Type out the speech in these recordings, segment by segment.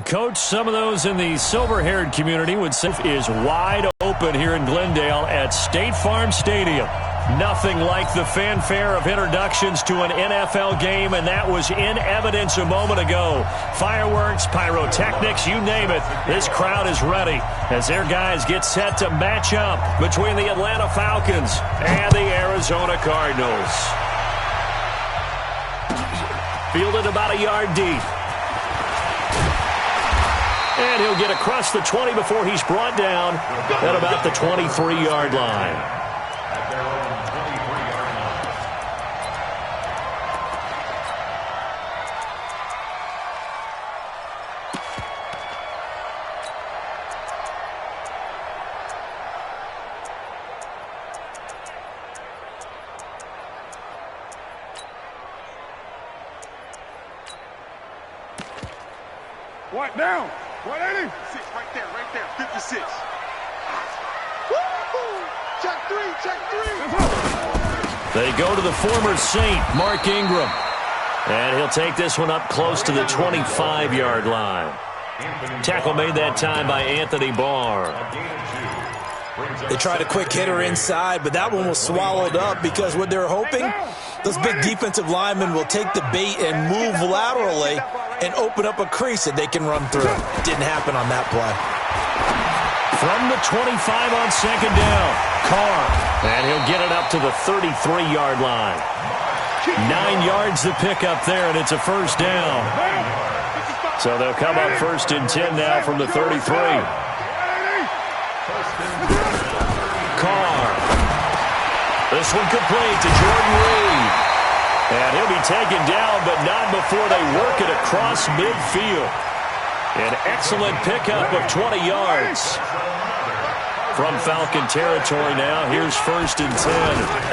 Coach, some of those in the silver-haired community would say is wide open here in Glendale at State Farm Stadium. Nothing like the fanfare of introductions to an NFL game, and that was in evidence a moment ago. Fireworks, pyrotechnics, you name it. This crowd is ready as their guys get set to match up between the Atlanta Falcons and the Arizona Cardinals. Fielded about a yard deep. And he'll get across the 20 before he's brought down at about the 23-yard line. What down? 180? Right there, 56. Woo-hoo! Check three. They go to the former Saint, Mark Ingram. And he'll take this one up close to the 25-yard line. Tackle made that time by Anthony Barr. They tried a quick hitter inside, but that one was swallowed up because what they're hoping, those big defensive linemen will take the bait and move laterally and open up a crease that they can run through. Didn't happen on that play. From the 25 on second down, Carr. And he'll get it up to the 33-yard line. 9 yards to pick up there, and it's a first down. So they'll come up first and 10 now from the 33. Carr. This one complete to Jordan Reed. And he'll be taken down, but not before they work it across midfield. An excellent pickup of 20 yards. From Falcon territory now, here's first and 10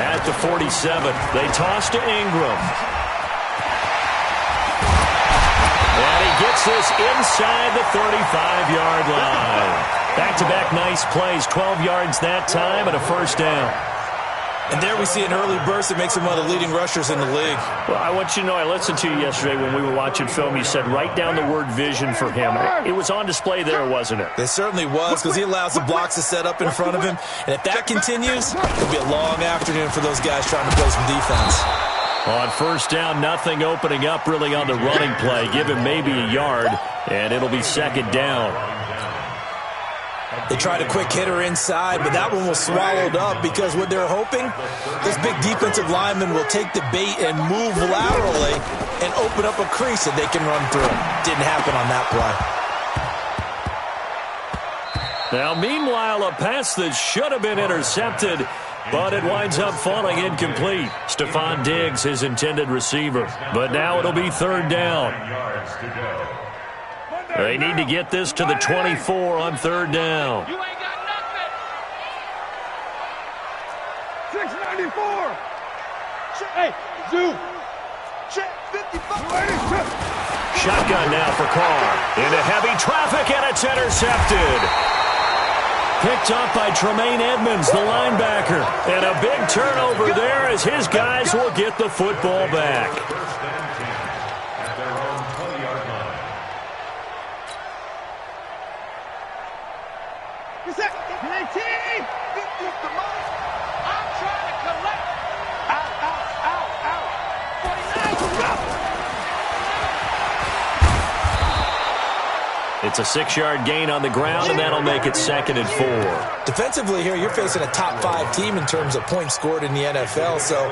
at the 47. They toss to Ingram. And he gets this inside the 35-yard line. Back-to-back nice plays, 12 yards that time and a first down. And there we see an early burst that makes him one of the leading rushers in the league. Well, I want you to know, I listened to you yesterday when we were watching film. You said write down the word vision for him. It was on display there, wasn't it? It certainly was, because he allows the blocks to set up in front of him. And if that continues, it'll be a long afternoon for those guys trying to play some defense. On first down, nothing opening up really on the running play. Give him maybe a yard, and it'll be second down. They tried a quick hitter inside, but that one was swallowed up because what they're hoping, those big defensive linemen will take the bait and move laterally and open up a crease that they can run through. Didn't happen on that play. Now, meanwhile, a pass that should have been intercepted, but it winds up falling incomplete. Stephon Diggs, his intended receiver. But now it'll be third down. They need to get this to the 24 on third down. You ain't got nothing. 694. Hey, Zoo. Check 55. Shotgun now for Carr. Into heavy traffic, and it's intercepted. Picked up by Tremaine Edmonds, the linebacker. And a big turnover there as his guys will get the football back. It's a 6-yard gain on the ground, and that'll make it second and 4. Defensively here, you're facing a top-5 team in terms of points scored in the NFL. So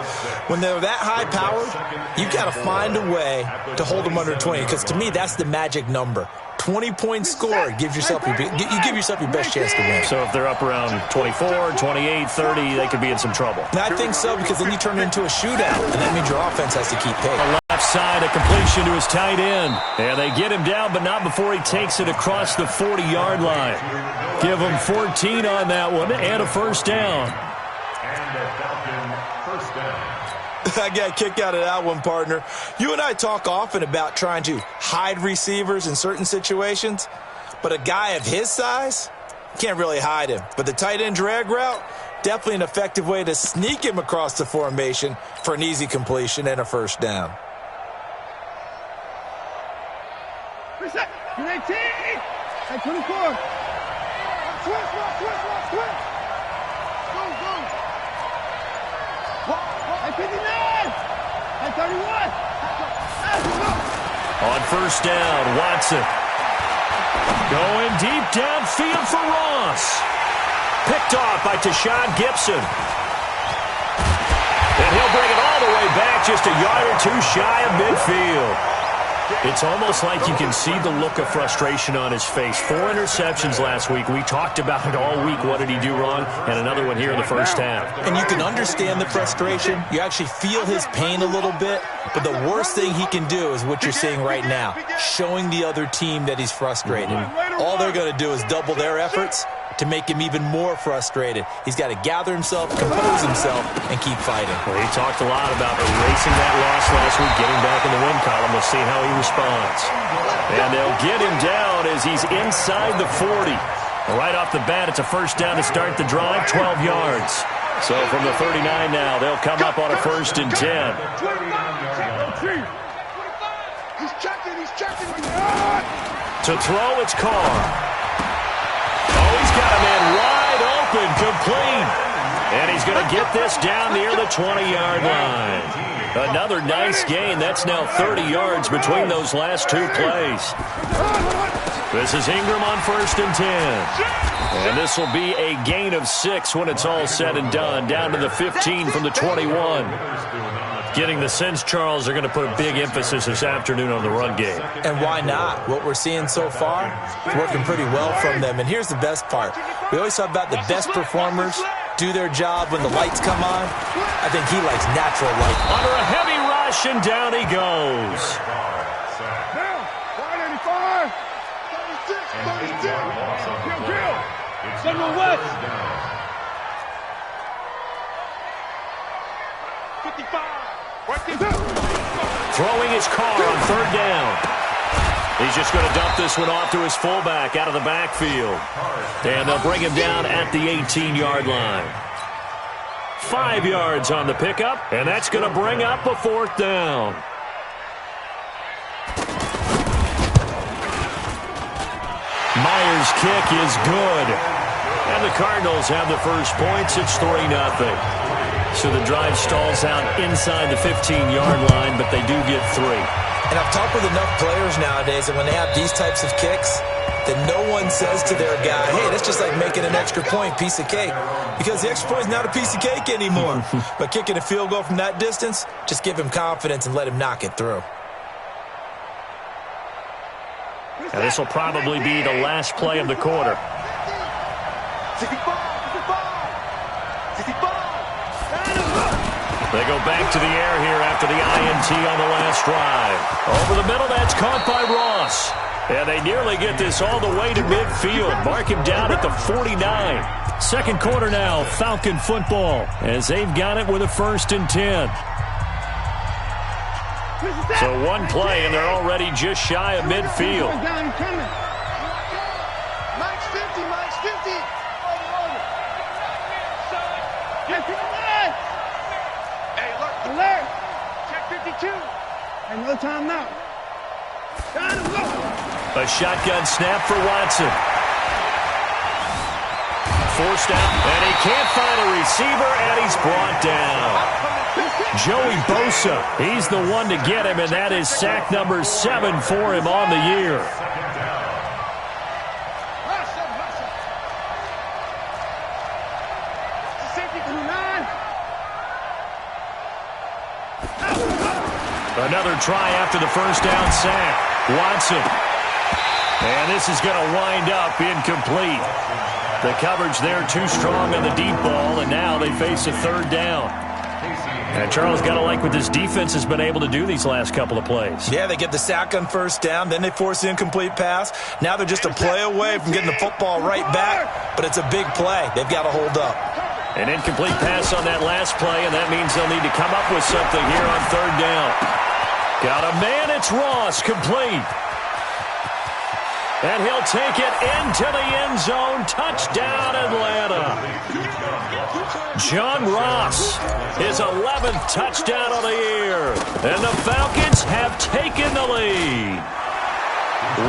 when they're that high-powered, you got to find a way to hold them under 20. Because to me, that's the magic number. 20 points scored gives yourself you give yourself your best chance to win. So if they're up around 24, 28, 30, they could be in some trouble. And I think so, because then you turn it into a shootout, and that means your offense has to keep pace. The left side, a completion to his tight end. And they get him down, but not before he takes it across the 40-yard line. Give him 14 on that one and a first down. And the Falcon first down. I got a kick out of that one, partner. You and I talk often about trying to hide receivers in certain situations, but a guy of his size can't really hide him. But the tight end drag route, definitely an effective way to sneak him across the formation for an easy completion and a first down. Reset. 19. Hey, 24. Switch. Go. Hey, 59. Hey, 31. On first down, Watson. Going deep downfield for Ross. Picked off by Tashawn Gibson. And he'll bring it all the way back just a yard or two shy of midfield. It's almost like you can see the look of frustration on his face. 4 interceptions last week. We talked about it all week. What did he do wrong? And another one here in the first half. And you can understand the frustration. You actually feel his pain a little bit. But the worst thing he can do is what you're seeing right now, showing the other team that he's frustrated. All they're going to do is double their efforts to make him even more frustrated. He's got to gather himself, compose himself, and keep fighting. Well, he talked a lot about erasing that loss last week, getting back in the win column. We'll see how he responds. And they'll get him down as he's inside the 40. Right off the bat, it's a first down to start the drive, 12 yards. So from the 39 now, they'll come up on a 1st and 10. He's checking. To throw, it's Carr. He's got a man wide open, complete. And he's going to get this down near the 20-yard line. Another nice gain. That's now 30 yards between those last 2 plays. This is Ingram on 1st and 10. And this will be a gain of 6 when it's all said and done. Down to the 15 from the 21. Getting the sense, Charles, they're going to put a big emphasis this afternoon on the run game. And why not? What we're seeing so far is working pretty well from them. And here's the best part. We always talk about the best performers do their job when the lights come on. I think he likes natural light. Under a heavy rush, and down he goes. Down. 185. 36. Kill. Central West. 55. Throwing his car on 3rd down. He's just going to dump this one off to his fullback out of the backfield. And they'll bring him down at the 18-yard line. 5 yards on the pickup, and that's going to bring up a 4th down. Myers' kick is good. And the Cardinals have the first points. It's 3-0. So the drive stalls out inside the 15-yard line, but they do get 3. And I've talked with enough players nowadays that when they have these types of kicks, that no one says to their guy, hey, that's just like making an extra point, piece of cake. Because the extra point is not a piece of cake anymore. But kicking a field goal from that distance, just give him confidence and let him knock it through. Now this will probably be the last play of the quarter. 65. They go back to the air here after the INT on the last drive. Over the middle, that's caught by Ross. And they nearly get this all the way to midfield. Mark him down at the 49. 2nd quarter now, Falcon football, as they've got it with a 1st and 10. So 1 play, and they're already just shy of midfield. Mike's 50. Alert! Check 52. And no time now. A shotgun snap for Watson. Forced out, and he can't find a receiver, and he's brought down. Joey Bosa, he's the one to get him, and that is sack number 7 for him on the year. Another try after the first down sack. Watson. And this is going to wind up incomplete. The coverage there too strong on the deep ball, and now they face a 3rd down. And Charles, got to like what this defense has been able to do these last couple of plays. Yeah, they get the sack on 1st down, then they force the incomplete pass. Now they're just a play away from getting the football right back, but it's a big play. They've got to hold up. An incomplete pass on that last play, and that means they'll need to come up with something here on 3rd down. Got a man, it's Ross, complete. And he'll take it into the end zone. Touchdown, Atlanta. John Ross, his 11th touchdown of the year. And the Falcons have taken the lead.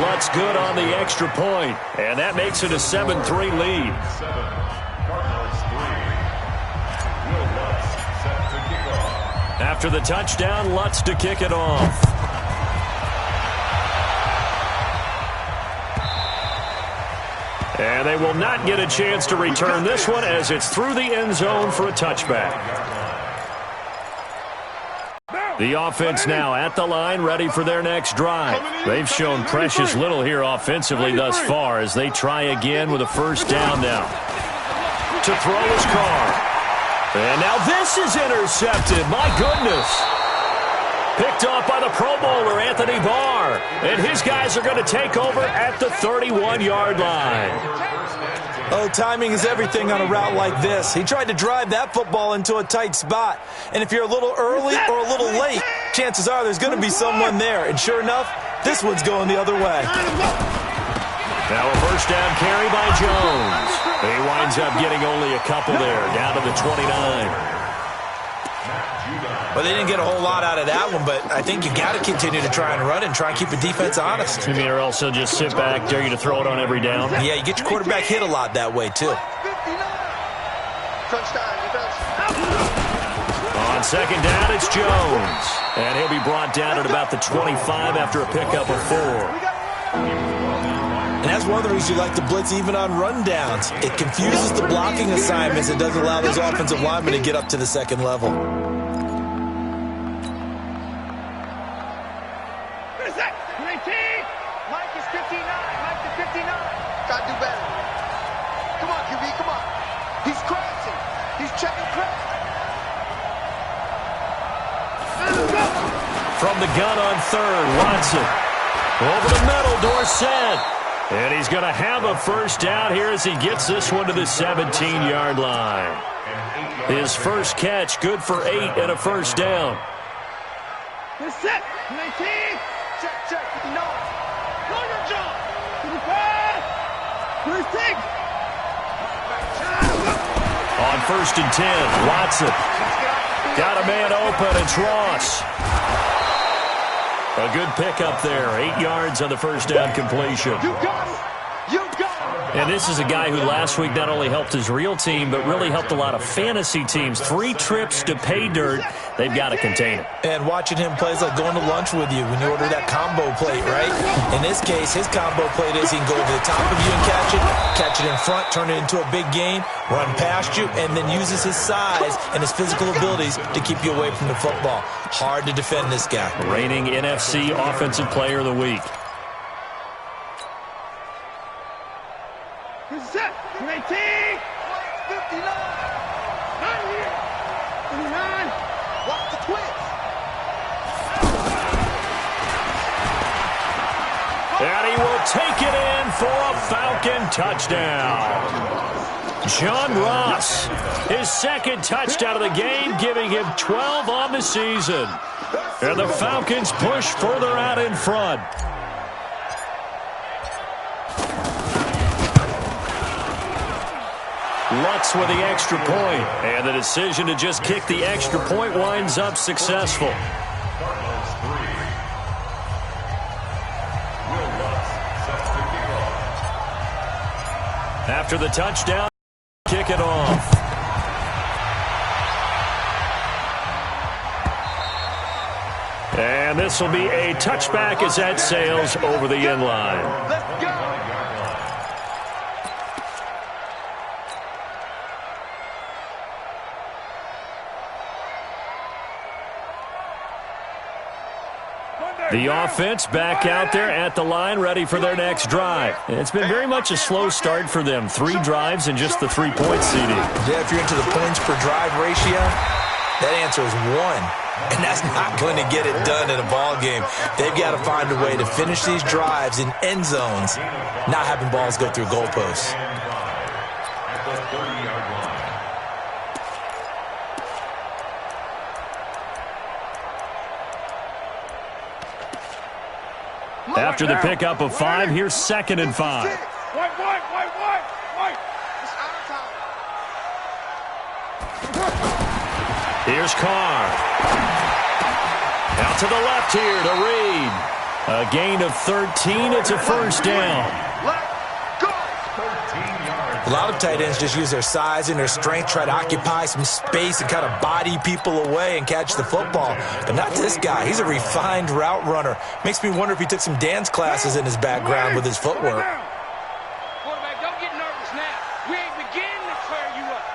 Lutz good on the extra point, and that makes it a 7-3 lead. After the touchdown, Lutz to kick it off. And they will not get a chance to return this one as it's through the end zone for a touchback. The offense now at the line, ready for their next drive. They've shown precious little here offensively thus far as they try again with a first down now. To throw his car. And now this is intercepted. My goodness. Picked off by the Pro Bowler, Anthony Barr. And his guys are going to take over at the 31-yard line. Oh, timing is everything on a route like this. He tried to drive that football into a tight spot. And if you're a little early or a little late, chances are there's going to be someone there. And sure enough, this one's going the other way. Now a first down carry by Jones. He winds up getting only a couple there, down to the 29. Well, they didn't get a whole lot out of that one, but I think you got to continue to try and run and try and keep the defense honest. You mean or else they'll just sit back, dare you to throw it on every down? Yeah, you get your quarterback hit a lot that way, too. On second down, it's Jones. And he'll be brought down at about the 25 after a pickup of 4. And that's one of the reasons you like to blitz even on rundowns. It confuses the blocking assignments. It doesn't allow those offensive linemen to get up to the second level. Mike is 59. Mike is 59. Gotta do better. Come on, QB, come on. He's crashing. He's checking crash. From the gun on third, Watson. Over the middle, Dorsett. And he's going to have a first down here as he gets this one to the 17-yard line. His first catch, good for 8 and a first down. Set. 19. Check. 59. Corner jump. 55. First take. On first and 10, Watson. Got a man open. It's Ross. A good pickup there. 8 yards on the first down completion. You got it. You got it. And this is a guy who last week not only helped his real team, but really helped a lot of fantasy teams. 3 trips to pay dirt. They've got to contain it. And watching him play is like going to lunch with you when you order that combo plate, right? In this case, his combo plate is he can go over the top of you and catch it in front, turn it into a big gain, run past you, and then uses his size and his physical abilities to keep you away from the football. Hard to defend this guy. Reigning NFC Offensive Player of the Week. Set. 19. 59. 59. Watch the twist. And he will take it in for a Falcon touchdown. John Ross, his second touchdown of the game, giving him 12 on the season. And the Falcons push further out in front. Lutz with the extra point, and the decision to just kick the extra point winds up successful. After the touchdown, kick it off. And this will be a touchback as that sails over the end line. Let's go. The offense back out there at the line, ready for their next drive. It's been very much a slow start for them. 3 drives and just the 3-point CD. Yeah, if you're into the points per drive ratio, that answer is 1. And that's not going to get it done in a ball game. They've got to find a way to finish these drives in end zones, not having balls go through goalposts. After the pickup of 5, here's 2nd and 5. White. It's out of time. Here's Carr. Out to the left here to Reed. A gain of 13. It's a first down. A lot of tight ends just use their size and their strength, try to occupy some space and kind of body people away and catch the football. But not this guy. He's a refined route runner. Makes me wonder if he took some dance classes in his background with his footwork. Quarterback, don't get nervous now. We ain't beginning to clear you up.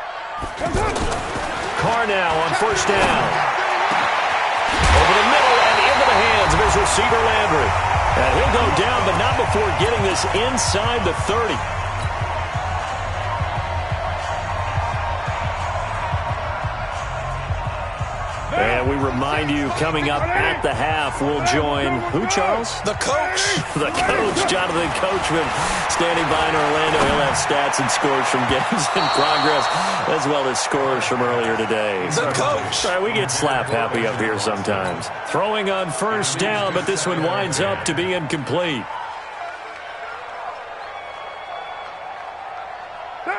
Carr now on first down. Over the middle and into the hands of his receiver, Landry. And he'll go down, but not before getting this inside the 30. And we remind you, coming up at the half, we'll join who, Charles? The coach. The coach, Jonathan Coachman, standing by in Orlando. He'll have stats and scores from games in progress, as well as scores from earlier today. The coach. All right, we get slap happy up here sometimes. Throwing on first down, but this one winds up to be incomplete.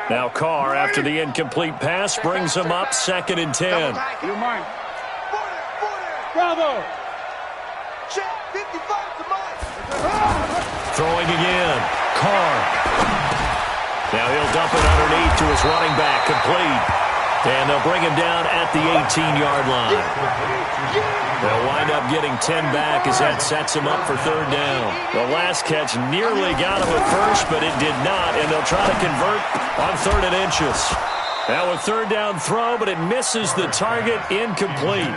Now Carr, after the incomplete pass, brings him up 2nd and 10. You mind? Bravo! Check 55 to mine. Throwing again. Carr. Now he'll dump it underneath to his running back. Complete. And they'll bring him down at the 18-yard line. They'll wind up getting 10 back as that sets him up for 3rd down. The last catch nearly got him at first, but it did not. And they'll try to convert on 3rd and inches. Now a 3rd down throw, but it misses the target. Incomplete.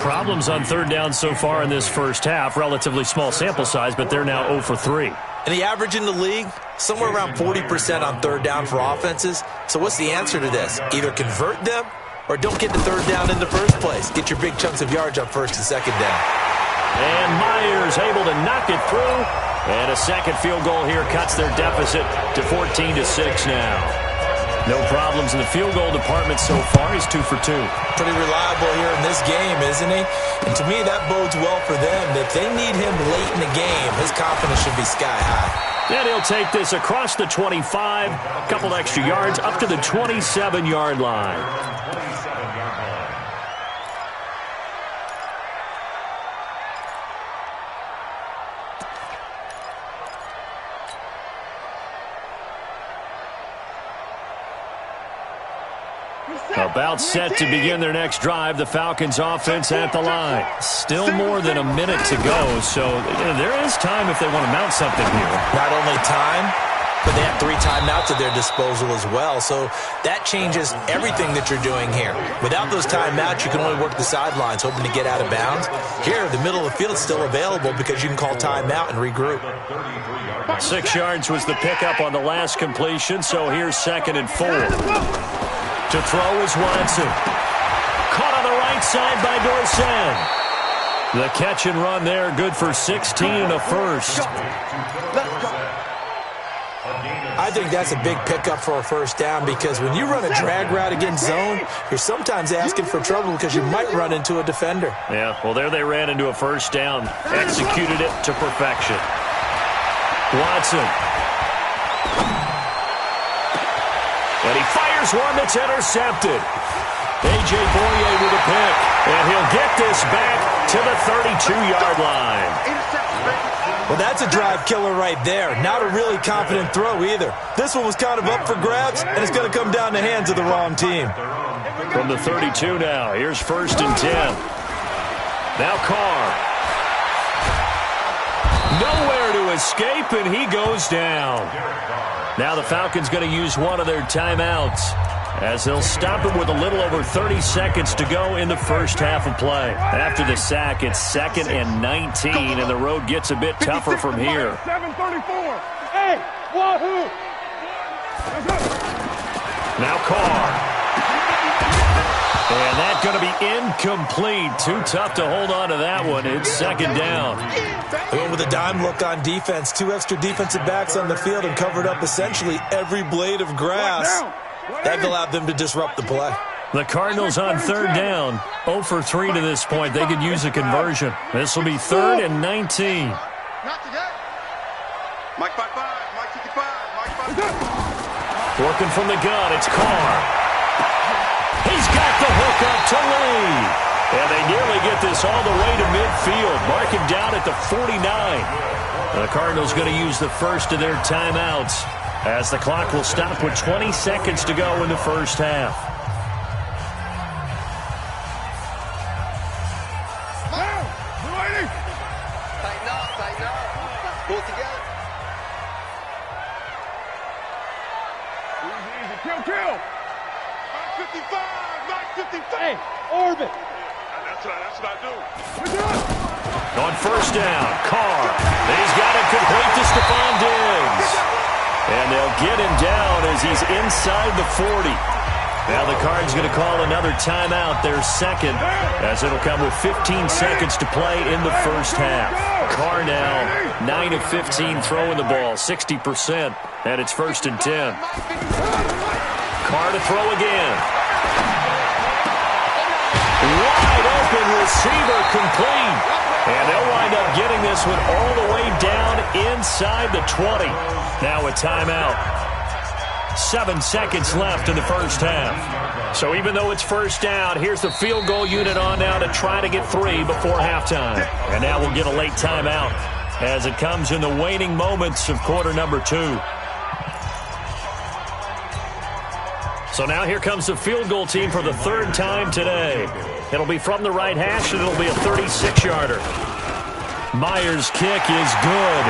Problems on 3rd down so far in this first half. Relatively small sample size, but they're now 0 for 3. And the average in the league, somewhere around 40% on 3rd down for offenses. So what's the answer to this? Either convert them or don't get the 3rd down in the first place. Get your big chunks of yards on 1st and 2nd down. And Myers able to knock it through. And a second field goal here cuts their deficit to 14-6 now. No problems in the field goal department so far. He's 2 for 2. Pretty reliable here in this game, isn't he? And to me, that bodes well for them. If they need him late in the game, his confidence should be sky high. And he'll take this across the 25, a couple extra yards, up to the 27-yard line. About set to begin their next drive. The Falcons offense at the line. Still more than a minute to go, so there is time if they want to mount something here. Not only time, but they have 3 timeouts at their disposal as well, so that changes everything that you're doing here. Without those timeouts, you can only work the sidelines, hoping to get out of bounds. Here, the middle of the field is still available because you can call timeout and regroup. 6 yards was the pickup on the last completion, so here's 2nd and 4. To throw is Watson. Caught on the right side by Dorsett. The catch and run there, good for 16 and a first. I think that's a big pickup for a first down because when you run a drag route against zone, you're sometimes asking for trouble because you might run into a defender. Yeah, well, there they ran into a first down. Executed it to perfection. Watson. And he fires one that's intercepted. A.J. Boye with a pick. And he'll get this back to the 32-yard line. Well, that's a drive killer right there. Not a really confident throw either. This one was kind of up for grabs, and it's going to come down the hands of the wrong team. From the 32 now, here's 1st and 10. Now Carr. Nowhere to escape, and he goes down. Now the Falcons going to use one of their timeouts as they'll stop it with a little over 30 seconds to go in the first half of play. After the sack, it's 2nd and 19, and the road gets a bit tougher from here. 7:34. Hey, wahoo! Now Carr. And that's going to be incomplete. Too tough to hold on to that one. It's 2nd down. They went with a dime look on defense. 2 extra defensive backs on the field and covered up essentially every blade of grass. That allowed them to disrupt the play. The Cardinals on 3rd down. 0 for 3 to this point. They could use a conversion. This will be 3rd and 19. Not today. Mike 5-5, Mike 55, Mike 5-5. Working from the gun, it's Carr. He's got the hook up to Lee. And they nearly get this all the way to midfield. Mark him down at the 49. The Cardinals going to use the first of their timeouts as the clock will stop with 20 seconds to go in the first half. Tighten up, tighten up. Pull it together. Easy, kill. 55. Hey, orbit. That's what I do. On first down, Carr. He's got it complete to Stephon Diggs. And they'll get him down as he's inside the 40. Now the Cards going to call another timeout, their second, as it'll come with 15 seconds to play in the first half. Carr now 9 of 15 throwing the ball, 60%, and it's 1st and 10. Carr to throw again. Wide open receiver complete. And they'll wind up getting this one all the way down inside the 20. Now a timeout. 7 seconds left in the first half. So even though it's first down, here's the field goal unit on now to try to get 3 before halftime. And now we'll get a late timeout as it comes in the waning moments of quarter number 2. So now here comes the field goal team for the 3rd time today. It'll be from the right hash, and it'll be a 36-yarder. Myers' kick is good.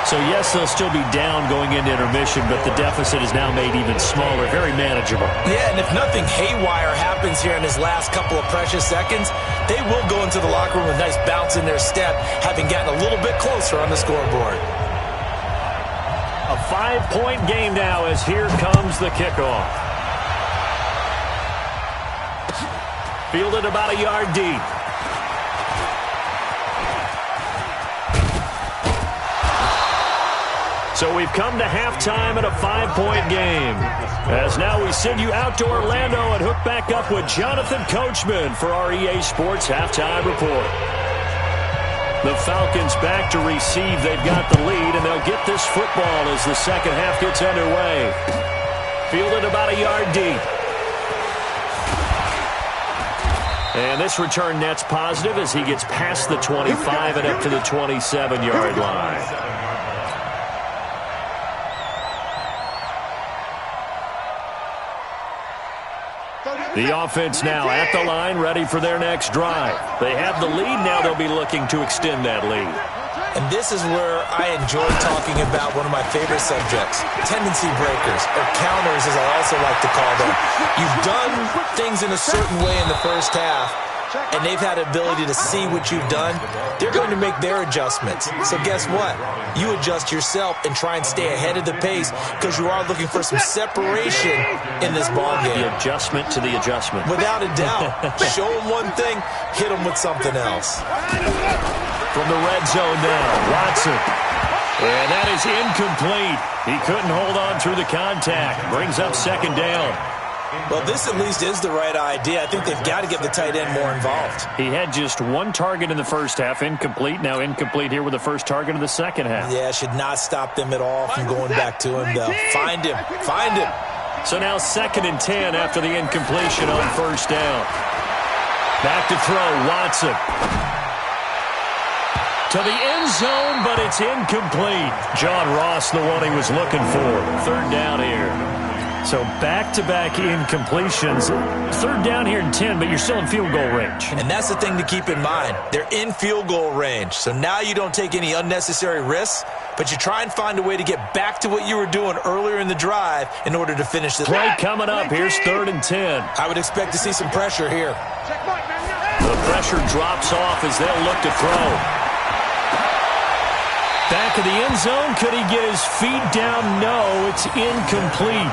So, yes, they'll still be down going into intermission, but the deficit is now made even smaller, very manageable. Yeah, and if nothing haywire happens here in his last couple of precious seconds, they will go into the locker room with a nice bounce in their step, having gotten a little bit closer on the scoreboard. A 5-point game now as here comes the kickoff. Fielded about a yard deep. So we've come to halftime at a 5-point game. As now we send you out to Orlando and hook back up with Jonathan Coachman for our EA Sports Halftime Report. The Falcons back to receive. They've got the lead, and they'll get this football as the second half gets underway. Fielded about a yard deep. And this return net's positive as he gets past the 25 and up to the 27-yard line. The offense now at the line, ready for their next drive. They have the lead. Now they'll be looking to extend that lead. And this is where I enjoy talking about one of my favorite subjects, tendency breakers, or counters as I also like to call them. You've done things in a certain way in the first half, and they've had the ability to see what you've done. They're going to make their adjustments. So guess what? You adjust yourself and try and stay ahead of the pace because you are looking for some separation in this ballgame. The adjustment to the adjustment. Without a doubt. Show them one thing, hit them with something else. From the red zone now, Watson. And that is incomplete. He couldn't hold on through the contact. Brings up second down. Well, this at least is the right idea. I think they've got to get the tight end more involved. He had just one target in the first half, incomplete. Now incomplete here with the first target of the second half. Yeah, should not stop them at all from going back to him, though. Find him. Find him. So now 2nd and 10 after the incompletion on first down. Back to throw, Watson. To the end zone, but it's incomplete. John Ross, the one he was looking for. 3rd down here. So back-to-back incompletions. 3rd down here and 10, but you're still in field goal range. And that's the thing to keep in mind. They're in field goal range. So now you don't take any unnecessary risks, but you try and find a way to get back to what you were doing earlier in the drive in order to finish the play coming up. Here's 3rd and 10. I would expect to see some pressure here. The pressure drops off as they'll look to throw. Back of the end zone. Could he get his feet down? No, it's incomplete.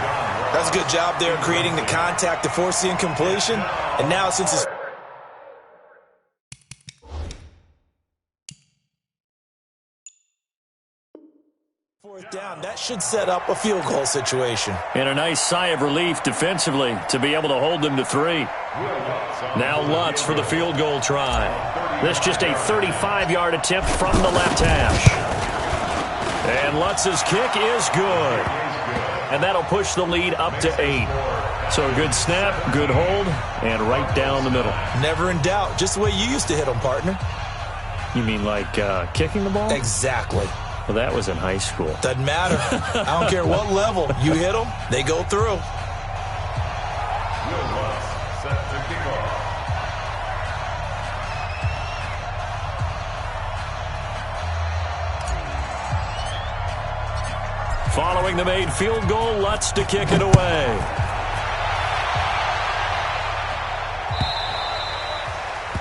That's a good job there creating the contact to force the incompletion. And now since it's 4th down, that should set up a field goal situation. And a nice sigh of relief defensively to be able to hold them to 3. Now Lutz for the field goal try. This just a 35-yard attempt from the left hash. And Lutz's kick is good. and that'll push the lead up to 8. So a good snap, good hold, and right down the middle. Never in doubt. Just the way you used to hit them, partner. You mean like kicking the ball? Exactly. Well, that was in high school. Doesn't matter. I don't care what level. You hit them, they go through. Following the made field goal, Lutz to kick it away.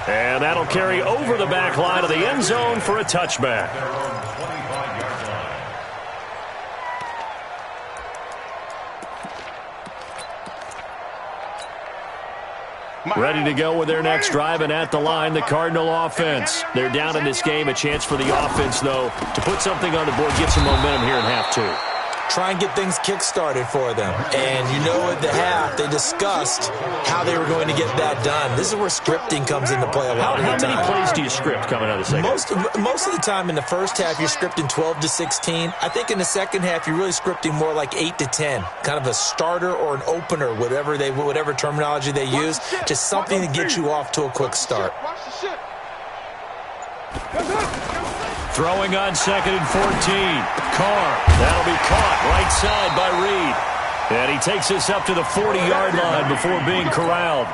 And that'll carry over the back line of the end zone for a touchback. Ready to go with their next drive, and at the line, the Cardinal offense. They're down in this game. A chance for the offense, though, to put something on the board, get some momentum here in half 2. Try and get things kick-started for them. And you know at the half, they discussed how they were going to get that done. This is where scripting comes into play a lot of the time. How many plays do you script coming out of the second? Most of the time in the first half, you're scripting 12 to 16. I think in the second half, you're really scripting more like 8 to 10. Kind of a starter or an opener, whatever terminology they use. Just something to get you off to a quick start. Throwing on 2nd and 14. Carr. That'll be caught right side by Reed. And he takes us up to the 40-yard line before being corralled.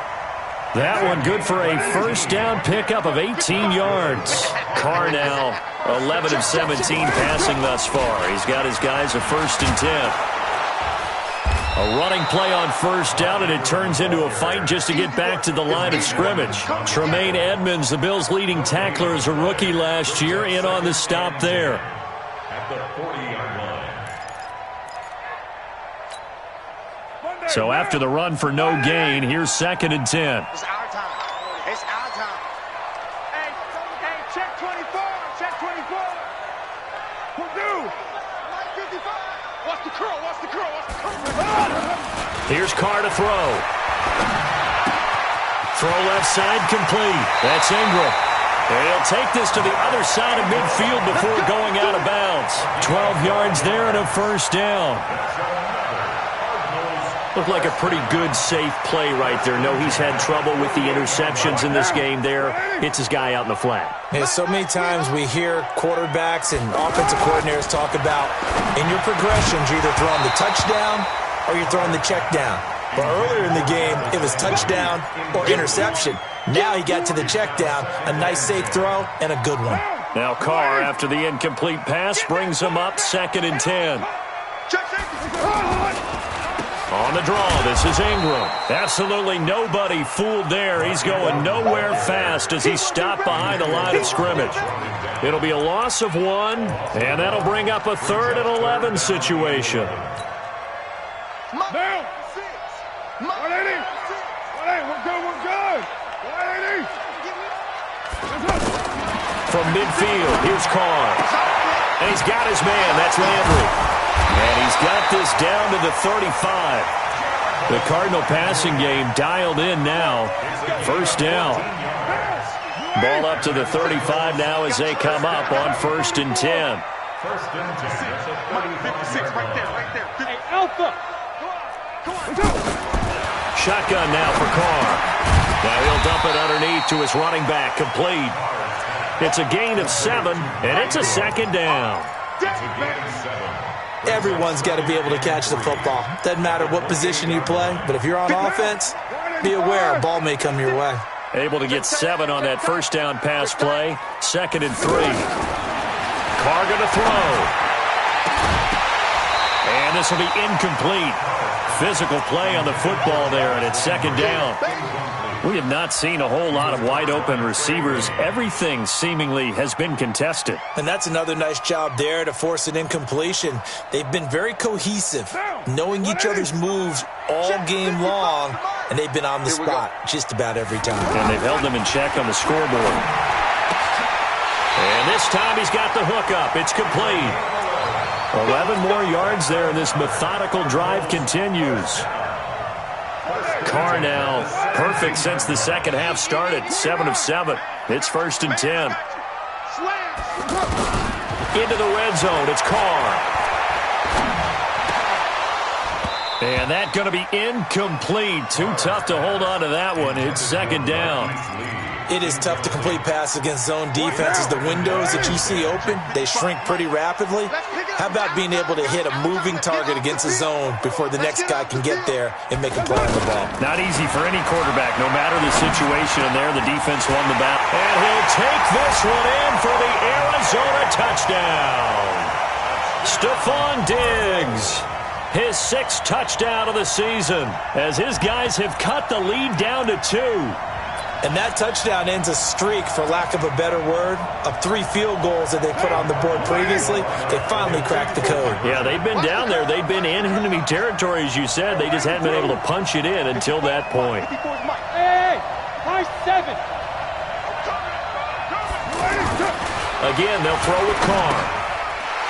That one good for a first down pickup of 18 yards. Carr now 11 of 17 passing thus far. He's got his guys a 1st and 10. A running play on first down, and it turns into a fight just to get back to the line of scrimmage. Tremaine Edmonds, the Bills' leading tackler as a rookie last year, in on the stop there. At the 40-yard line. So after the run for no gain, here's 2nd and 10. It's our time. It's our time. Hey, check 24. Check 24. Who do? 55. Watch the curl. Watch the curl. Watch the curl. Here's Carr to throw. Throw left side complete. That's Ingram. And he'll take this to the other side of midfield before going out of bounds. 12 yards there and a first down. Looked like a pretty good, safe play right there. No, he's had trouble with the interceptions in this game there. Hits his guy out in the flat. Yeah, so many times we hear quarterbacks and offensive coordinators talk about, in your progressions, you're either throwing the touchdown or you're throwing the check down. But earlier in the game, it was touchdown or interception. Now he got to the check down, a nice safe throw, and a good one. Now Carr, after the incomplete pass, brings him up 2nd and 10. On the draw, this is Ingram. Absolutely nobody fooled there. He's going nowhere fast as he stopped behind the line of scrimmage. It'll be a loss of 1, and that'll bring up a 3rd and 11 situation. Down. 180. 180. We're good. 180. From midfield, here's Carr. And he's got his man. That's Landry. And he's got this down to the 35. The Cardinal passing game dialed in now. First down. Ball up to the 35 now as they come up on 1st and 10. 1st and 10. 56 right there. Hey, Alpha. Shotgun now for Carr. Now he'll dump it underneath to his running back. Complete. It's a gain of 7, and it's a 2nd down. Everyone's got to be able to catch the football. Doesn't matter what position you play, but if you're on offense, be aware a ball may come your way. Able to get 7 on that first down pass play. 2nd and 3. Carr going to throw. And this will be incomplete. Physical play on the football there, and it's 2nd down. We have not seen a whole lot of wide-open receivers. Everything seemingly has been contested. And that's another nice job there to force an incompletion. They've been very cohesive, knowing each other's moves all game long, and they've been on the spot just about every time. And they've held them in check on the scoreboard. And this time he's got the hook up. It's complete. 11 more yards there, and this methodical drive continues. Carr now perfect since the second half started. 7 of 7. It's 1st and 10. Into the red zone. It's Carr. And that's going to be incomplete. Too tough to hold on to that one. It's second down. It is tough to complete passes against zone defenses. The windows that you see open, they shrink pretty rapidly. How about being able to hit a moving target against a zone before the next guy can get there and make a play on the ball? Not easy for any quarterback, no matter the situation. And there, the defense won the battle. And he'll take this one in for the Arizona touchdown. Stephon Diggs. His 6th touchdown of the season as his guys have cut the lead down to 2. And that touchdown ends a streak, for lack of a better word, of 3 field goals that they put on the board previously. They finally cracked the code. Yeah, they've been down there. They've been in enemy territory, as you said. They just hadn't been able to punch it in until that point. Hey, nice 7. Again, they'll throw with Carr.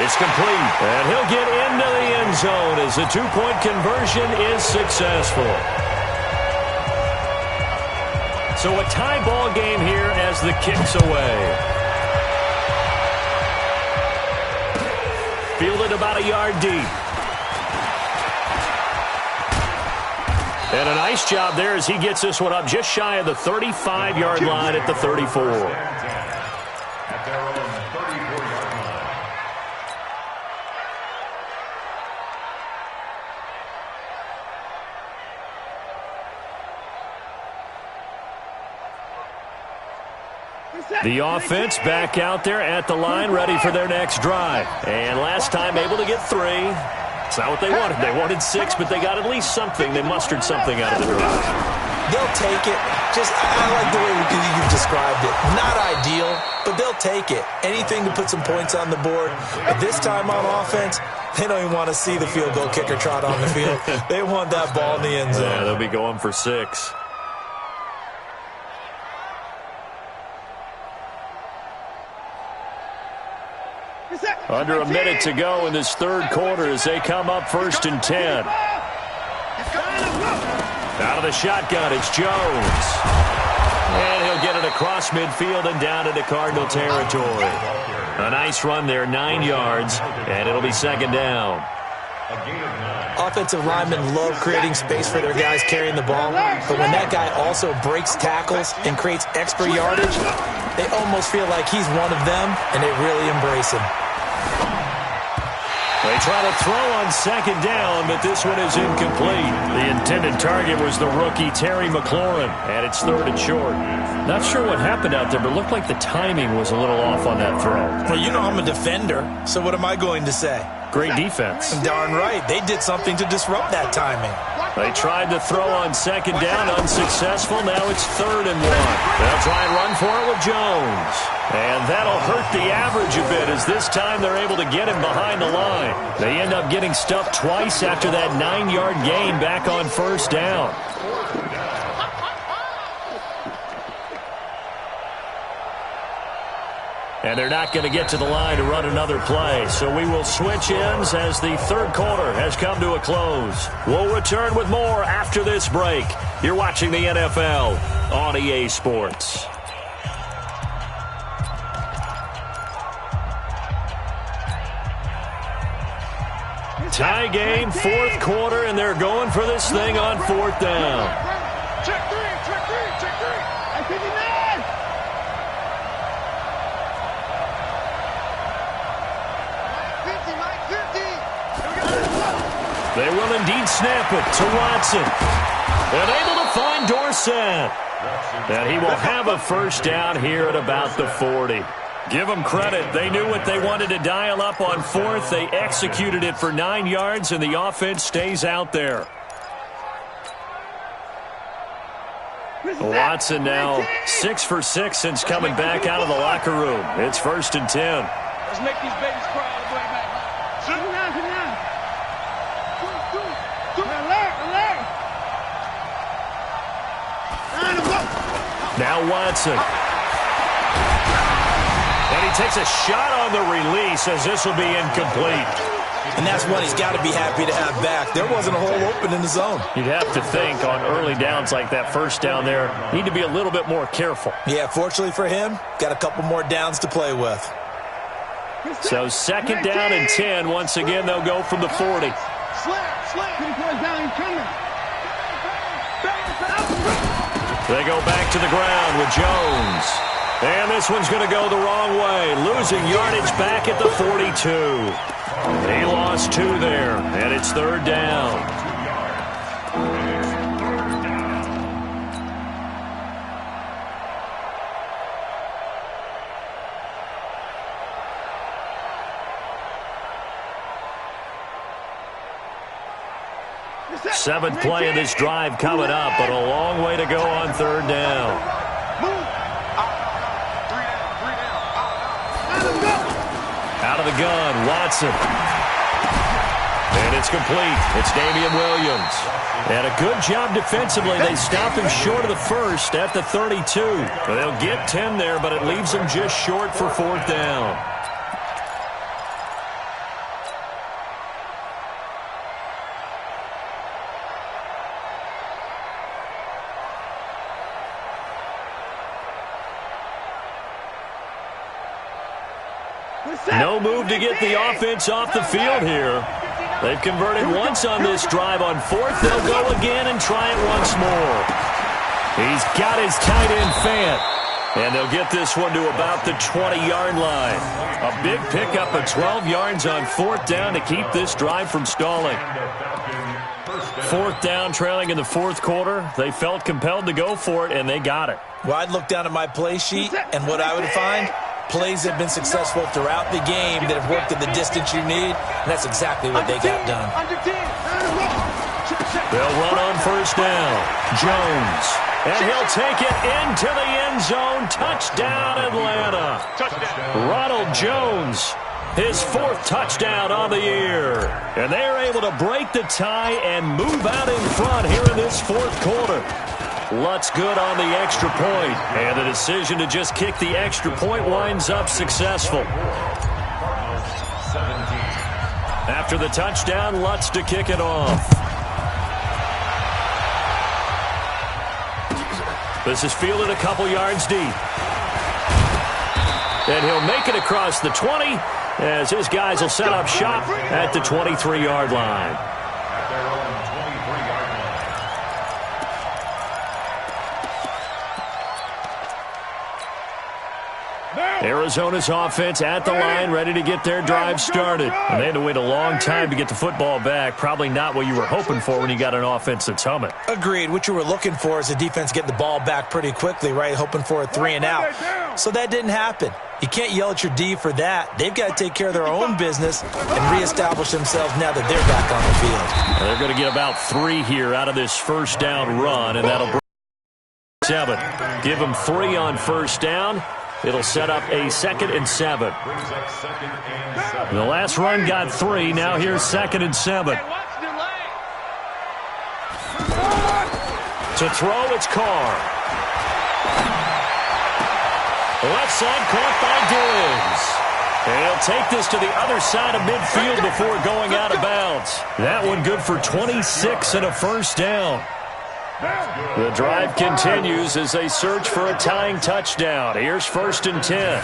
It's complete, and he'll get into the end zone as the 2-point conversion is successful. So a tie ball game here as the kick's away. Fielded about a yard deep. And a nice job there as he gets this one up just shy of the 35-yard line at the 34. The offense back out there at the line, ready for their next drive. And last time able to get 3. It's not what they wanted. They wanted 6, but they got at least something. They mustered something out of the drive. They'll take it. I like the way you've described it. Not ideal, but they'll take it. Anything to put some points on the board. But this time on offense, they don't even want to see the field goal kicker trot on the field. They want that ball in the end zone. Yeah, they'll be going for 6. Under a minute to go in this third quarter as they come up 1st and 10. Out of the shotgun, it's Jones. And he'll get it across midfield and down into Cardinal territory. A nice run there, 9 yards, and it'll be second down. Offensive linemen love creating space for their guys carrying the ball, but when that guy also breaks tackles and creates extra yardage, they almost feel like he's one of them, and they really embrace him. They try to throw on second down, but this one is incomplete. The intended target was the rookie Terry McLaurin, and it's 3rd and short. Not sure what happened out there, but it looked like the timing was a little off on that throw. Well, you know I'm a defender, so what am I going to say? Great defense. Darn right. They did something to disrupt that timing. They tried to throw on second down, unsuccessful. Now it's 3rd and 1. They'll try and run for it with Jones. And that'll hurt the average a bit as this time they're able to get him behind the line. They end up getting stuffed twice after that 9-yard gain back on 1st down. And they're not going to get to the line to run another play. So we will switch ends as the third quarter has come to a close. We'll return with more after this break. You're watching the NFL on EA Sports. Tie game, 4th quarter, and they're going for this thing on 4th down. Check 3, check 3, check 3. I 59. They will indeed snap it to Watson. And able to find Dorsett. And he will have a first down here at about the 40. Give them credit. They knew what they wanted to dial up on 4th. They executed it for 9 yards, and the offense stays out there. Watson now 6 for 6 since coming back out of the locker room. It's 1st and 10. Let's make these babies cry all the way back. Now Watson. And he takes a shot on the release as this will be incomplete. And that's one he's got to be happy to have back. There wasn't a hole open in the zone. You'd have to think on early downs like that first down there, need to be a little bit more careful. Yeah, fortunately for him, got a couple more downs to play with. So 2nd down and 10. Once again, they'll go from the 40. They go back to the ground with Jones. And this one's going to go the wrong way, losing yardage back at the 42. He lost 2 there, and it's 3rd down. Seventh play of this drive coming up, but a long way to go on 3rd down. Out of the gun, Watson. And it's complete. It's Damian Williams. And a good job defensively. They stopped him short of the first at the 32. They'll get 10 there, but it leaves them just short for 4th down. No move to get the offense off the field here. They've converted once on this drive. On 4th, they'll go again and try it once more. He's got his tight end Fant. And they'll get this one to about the 20-yard line. A big pickup of 12 yards on 4th down to keep this drive from stalling. 4th down, trailing in the 4th quarter. They felt compelled to go for it, and they got it. Well, I'd look down at my play sheet, and what I would find, plays have been successful throughout the game that have worked at the distance you need, and that's exactly what they got done. They'll run on 1st down. Jones. And he'll take it into the end zone. Touchdown, Atlanta. Ronald Jones, his 4th touchdown on the year. And they're able to break the tie and move out in front here in this 4th quarter. Lutz good on the extra point, and the decision to just kick the extra point winds up successful. After the touchdown, Lutz to kick it off. This is fielded a couple yards deep. And he'll make it across the 20 as his guys will set up shop at the 23-yard line. Arizona's offense at the line, ready to get their drive started. And they had to wait a long time to get the football back. Probably not what you were hoping for when you got an offense that's humming. Agreed. What you were looking for is the defense getting the ball back pretty quickly, right? Hoping for a 3-and-out. So that didn't happen. You can't yell at your D for that. They've got to take care of their own business and reestablish themselves now that they're back on the field. They're going to get about 3 here out of this 1st down run, and that'll bring 7. Give them 3 on 1st down. It'll set up a 2nd and 7. The last run got 3. Now here's 2nd and 7. To throw, it's Carr. Left side caught by Diggs. And he'll take this to the other side of midfield before going out of bounds. That one good for 26 and a 1st down. The drive continues as they search for a tying touchdown. Here's 1st and 10.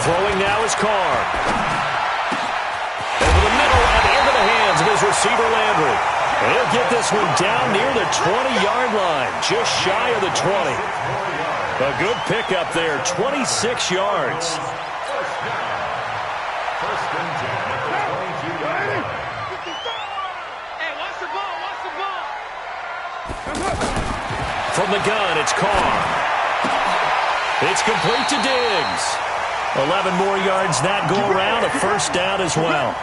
Throwing now is Carr. Over the middle and into the hands of his receiver Landry. And he'll get this one down near the 20-yard line, just shy of the 20. A good pickup there, 26 yards. From the gun, it's Carr. It's complete to Diggs. 11 more yards that go around, a 1st down as well.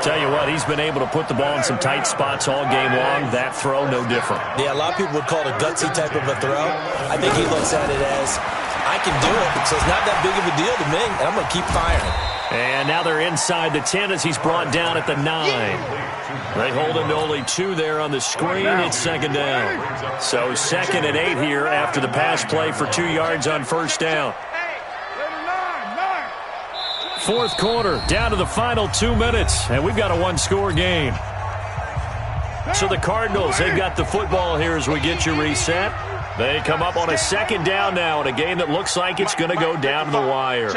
Tell you what, he's been able to put the ball in some tight spots all game long. That throw, no different. Yeah, a lot of people would call it a gutsy type of a throw. I think he looks at it as, I can do it, so it's not that big of a deal to me, and I'm going to keep firing. And now they're inside the 10 as he's brought down at the 9. They hold him to only 2 there on the screen. It's 2nd down. So 2nd and 8 here after the pass play for 2 yards on 1st down. 4th quarter, down to the final 2 minutes, and we've got a 1-score game. So the Cardinals, they've got the football here as we get you reset. They come up on a 2nd down now in a game that looks like it's going to go down to the wire.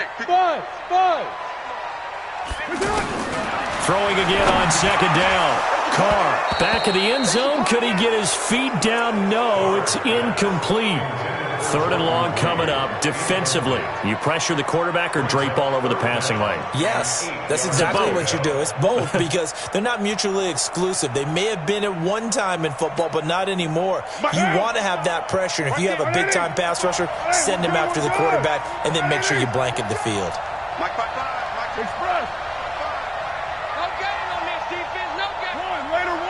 Throwing again on second down. Carr back in the end zone. Could he get his feet down? No, it's incomplete. Third and long coming up. Defensively, you pressure the quarterback or drape all over the passing lane? Yes, that's exactly what you do. It's both because they're not mutually exclusive. They may have been at one time in football, but not anymore. You want to have that pressure, and if you have a big-time pass rusher, send him after the quarterback, and then make sure you blanket the field. Mike 5-5. Express. No game on this defense. No game. Raider 1.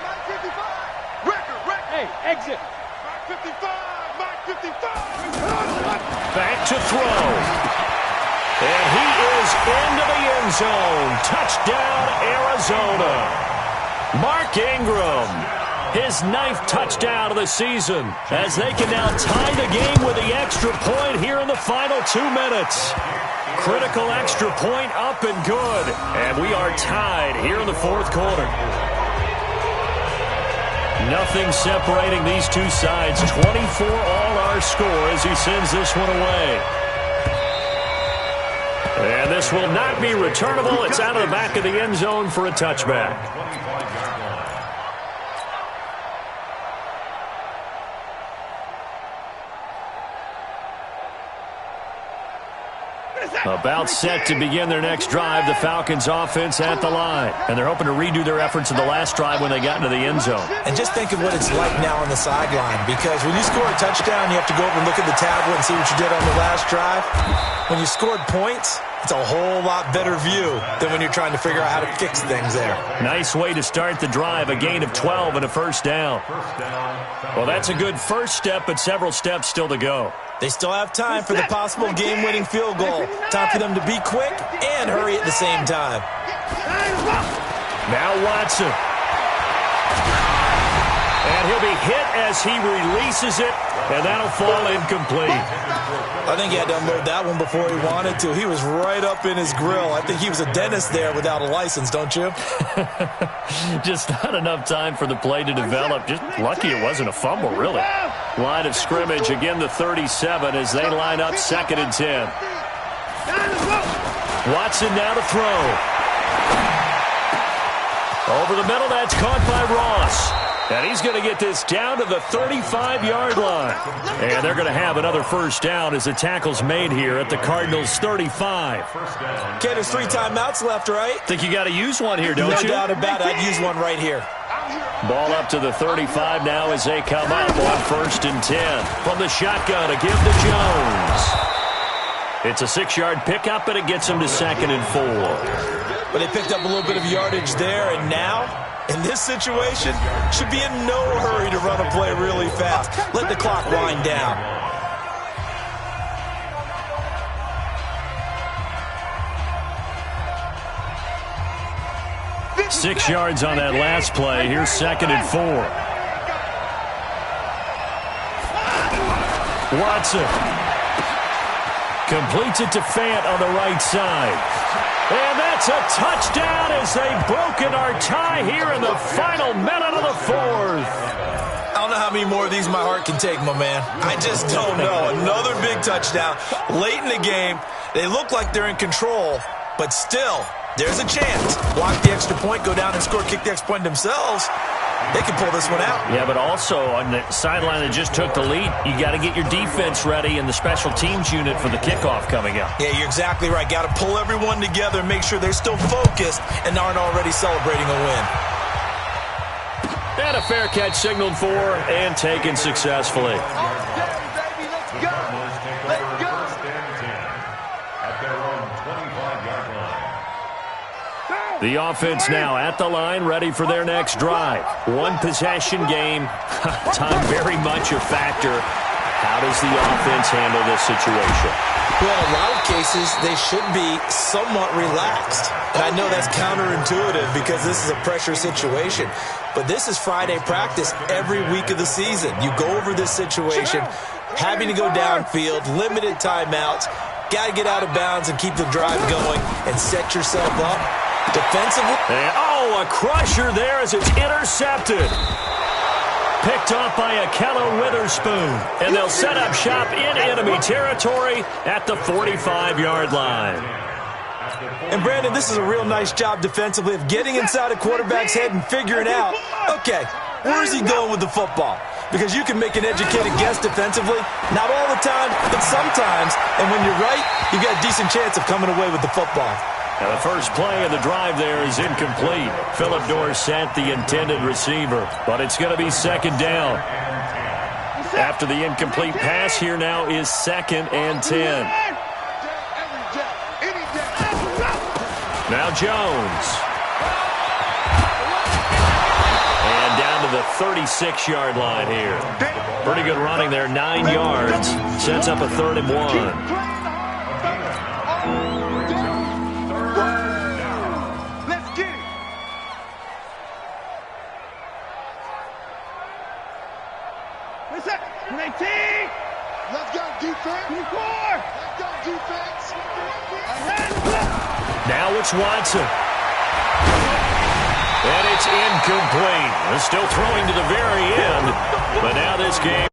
Mike 55. Record. Hey, exit. Mike 55. Mike 55. Back to throw. And he is into the end zone. Touchdown, Arizona. Mark Ingram, his 9th touchdown of the season, as they can now tie the game with the extra point here in the final 2 minutes. Critical extra point up and good. And we are tied here in the fourth quarter. Nothing separating these two sides. 24 all our score as he sends this one away. And this will not be returnable. It's out of the back of the end zone for a touchback. About set to begin their next drive, the Falcons offense at the line. And they're hoping to redo their efforts of the last drive when they got into the end zone. And just think of what it's like now on the sideline, because when you score a touchdown, you have to go over and look at the tablet and see what you did on the last drive. When you scored points, it's a whole lot better view than when you're trying to figure out how to fix things there. Nice way to start the drive, a gain of 12 and a first down. Well, that's a good first step, but several steps still to go. They still have time for the possible game-winning field goal. Time for them to be quick and hurry at the same time. Now Watson. And he'll be hit as he releases it, and that'll fall incomplete. I think he had to unload that one before he wanted to. He was right up in his grill. I think he was a dentist there without a license, don't you? Just not enough time for the play to develop. Just lucky it wasn't a fumble, really. Line of scrimmage, again the 37 as they line up 2nd and 10. Watson now to throw. Over the middle, that's caught by Ross. And he's going to get this down to the 35-yard line. And they're going to have another first down as the tackle's made here at the Cardinals' 35. Okay, there's 3 timeouts left, right? Think you got to use one here, don't you? No doubt about it. I'd use one right here. Ball up to the 35 now as they come up on 1st and 10. From the shotgun, a give to Jones. It's a 6-yard pickup, and it gets them to 2nd and 4. But they picked up a little bit of yardage there, and now, in this situation, should be in no hurry to run a play really fast. Let the clock wind down. Six yards on that last play. Here's 2nd and 4. Watson completes it to Fant on the right side. And that's a touchdown as they've broken our tie here in the final minute of the fourth. I don't know how many more of these my heart can take, my man. I just don't know. Another big touchdown late in the game. They look like they're in control, but still, there's a chance. Block the extra point, go down and score, kick the extra point themselves. They can pull this one out. Yeah, but also on the sideline that just took the lead, you got to get your defense ready and the special teams unit for the kickoff coming up. Yeah, you're exactly right. Got to pull everyone together and make sure they're still focused and aren't already celebrating a win. And a fair catch signaled for and taken successfully. The offense now at the line, ready for their next drive. One possession game. Time very much a factor. How does the offense handle this situation? Well, in a lot of cases, they should be somewhat relaxed. And I know that's counterintuitive because this is a pressure situation. But this is Friday practice every week of the season. You go over this situation, having to go downfield, limited timeouts, got to get out of bounds and keep the drive going and set yourself up defensively. And, a crusher there as it's intercepted. Picked off by Akello Witherspoon. And they'll set up shop in enemy territory at the 45-yard line. And, Brandon, this is a real nice job defensively of getting inside a quarterback's head and figuring out, okay, where's he going with the football? Because you can make an educated guess defensively, not all the time, but sometimes. And when you're right, you've got a decent chance of coming away with the football. Now the first play of the drive there is incomplete. Phillip Dorsett, the intended receiver, but it's going to be second down. After the incomplete pass, here now is 2nd and 10. Now Jones. And down to the 36-yard line here. Pretty good running there, 9 yards. Sets up a 3rd and 1. Now it's Watson. And it's incomplete. They're still throwing to the very end. But now this game